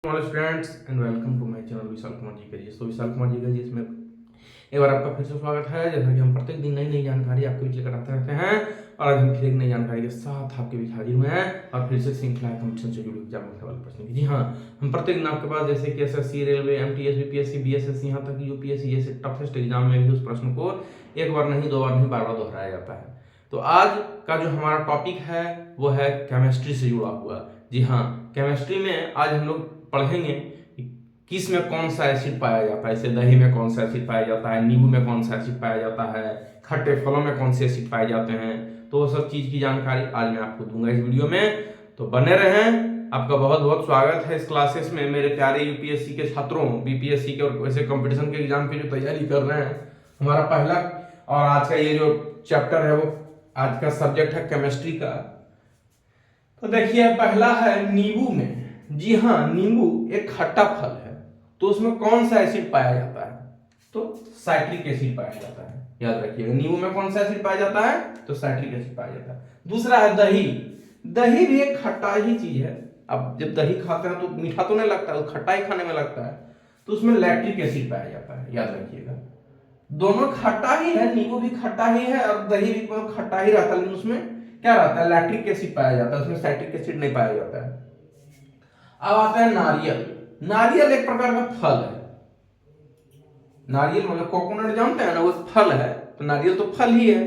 Hello students and welcome to my channel Vishal Kumar ji का जी। तो विशाल कुमार जी का जी इसमें एक बार आपका फिर से स्वागत है। जैसा कि हम प्रत्येक दिन नई नई जानकारी आपके बीच लेकर आते रहते हैं और आज हम फिर एक नई जानकारी के साथ आपके बीच हाजिर हुए हैं और फिर से श्रृंखला कंपटीशन से जुड़े एग्जाम होने वाले प्रश्न की। जी हाँ, हम प्रत्येक दिन आपके पास जैसे कि SSC, railway, MTS, BPSC, BSS, यहाँ तक यूपीएससी जैसे टफेस्ट एग्जाम में भी उस प्रश्न को एक बार नहीं, दो बार नहीं, बार बार दोहराया जाता है। तो आज का जो हमारा टॉपिक है वो है केमिस्ट्री से जुड़ा हुआ। जी हाँ, केमिस्ट्री में आज हम लोग पढ़ेंगे कि किस में कौन सा एसिड पाया जाता है। जैसे दही में कौन सा एसिड पाया जाता है, नींबू में कौन सा एसिड पाया जाता है, खट्टे फलों में कौन से एसिड पाए जाते हैं। तो वो सब चीज की जानकारी आज मैं आपको दूंगा इस वीडियो में, तो बने रहें। आपका बहुत बहुत स्वागत है इस क्लासेस में मेरे प्यारे यूपीएससी के छात्रों, बीपीएससी के और वैसे कंपटीशन के एग्जाम की जो तैयारी कर रहे हैं। हमारा पहला और आज का ये जो चैप्टर है वो आज का सब्जेक्ट है केमिस्ट्री का। तो देखिए पहला है नींबू में। जी हाँ, नींबू एक खट्टा फल है, तो उसमें कौन सा एसिड पाया जाता है? तो साइट्रिक एसिड पाया जाता है। याद रखिएगा, नींबू में कौन सा एसिड पाया जाता है? तो साइट्रिक एसिड पाया जाता है। दूसरा है दही। दही भी एक खट्टा ही चीज है। अब जब दही खाते हैं तो मीठा तो नहीं लगता है, खट्टा ही खाने में लगता है, तो उसमें लैक्टिक एसिड पाया जाता है। याद रखिएगा, दोनों खट्टा ही है, नींबू भी खट्टा ही है और दही भी खट्टा ही रहता है, लेकिन उसमें क्या रहता है? लैक्टिक एसिड पाया जाता है, उसमें साइट्रिक एसिड नहीं पाया जाता है। अब आता है नारियल। नारियल एक प्रकार का फल है। नारियल मतलब कोकोनट जानते हैं ना, वो फल है, तो नारियल तो फल ही है।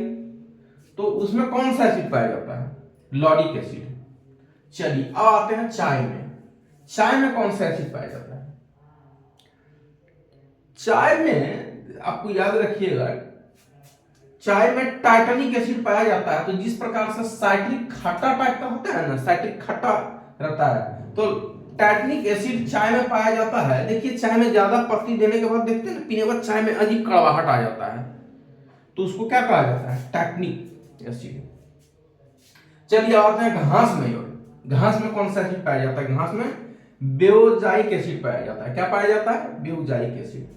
तो उसमें कौन सा एसिड पाया जाता है? Lauric acid. चलिए अब आते हैं चाय में। चाय में कौन सा एसिड पाया जाता है? चाय में आपको याद रखिएगा, चाय में टाइटेनिक एसिड पाया जाता है। तो जिस प्रकार से साइट्रिक खट्टा टाइप का होता है ना, साइट्रिक खट्टा रहता है, तो टाइटेनिक एसिड चाय में पाया जाता है। देखिए चाय में ज्यादा पत्ती देने के बाद देखते हैं ना, पीने के बाद चाय में अजीब कड़वाहट आ जाता है, तो उसको क्या कहा जाता है? Titanic acid. चलिए आते हैं घास में। घास में कौन सा एसिड पाया जाता है? घास में बेओजाइक एसिड पाया जाता है। क्या पाया जाता है? बेओजाइक एसिड।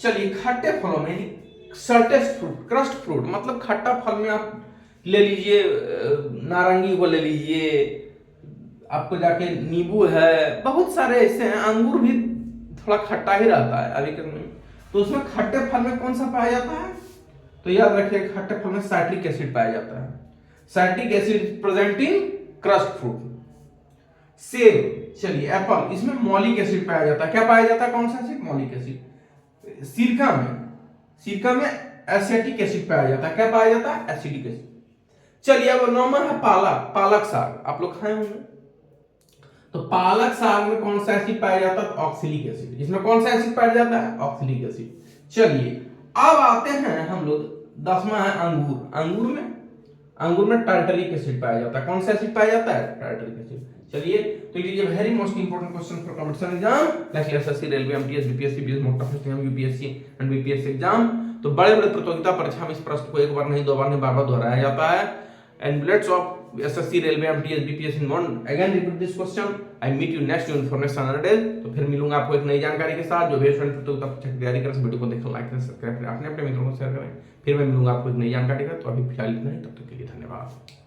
चलिए खट्टे फलों में सर्टेस्ट फ्रूट, क्रस्ट फ्रूट मतलब खट्टा फल में आप ले लीजिए, नारंगी को ले लीजिए, आपको जाके नींबू है, बहुत सारे ऐसे हैं। अंगूर भी थोड़ा खट्टा ही रहता है अभी के समय, तो उसमें खट्टे फल में कौन सा पाया जाता है? तो याद रखिए खट्टे फल में साइट्रिक एसिड पाया जाता है। Citric acid present in crust fruit. सेब, चलिए एप्पल, इसमें मॉलिक एसिड पाया जाता है। क्या पाया जाता है? कौन सा एसिड? मॉलिक एसिड। सिरका में एसिटिक एसिड पाया जाता है। क्या पाया जाता है? Acidic acid. चलिए अब नॉर्मल है पालक। पालक साग आप लोग खाए होंगे, तो पालक साग में कौन सा एसिड पाया जाता है? Oxalic acid. इसमें कौन सा एसिड पाया जाता है? Oxalic acid. चलिए अब आते हैं हम लोग, 10वां है अंगूर। अंगूर में टार्टरिक एसिड पाया जाता है। कौन सा एसिड पाया जाता है? Tartaric acid. चलिए तो ये very most important question for competition exam like SSC, railway, MTS, BPSC, बीएस मोटा सिस्टम, यूपीएससी एंड बीपीएससी एग्जाम। तो बड़े बड़े प्रतियोगिता परीक्षा में इस प्रश्न को एक बार नहीं, दो बार नहीं, बार बार दोहराया जाता है। And bullets of SSC, railway, MTS, BPS in one again repeat this question. I meet you next information another day. तो फिर मिलूंगा आपको एक नई जानकारी के साथ। जो भी स्टूडेंट प्रतियोगिता परीक्षा की तैयारी कर रहे हैं, वीडियो को देखें, लाइक करें, सब्सक्राइब करें, अपने मित्रों को शेयर करें। फिर मैं मिलूंगा आपको एक नई जानकारी का। तो अभी फिलहाल इतना ही, तब तक के लिए धन्यवाद।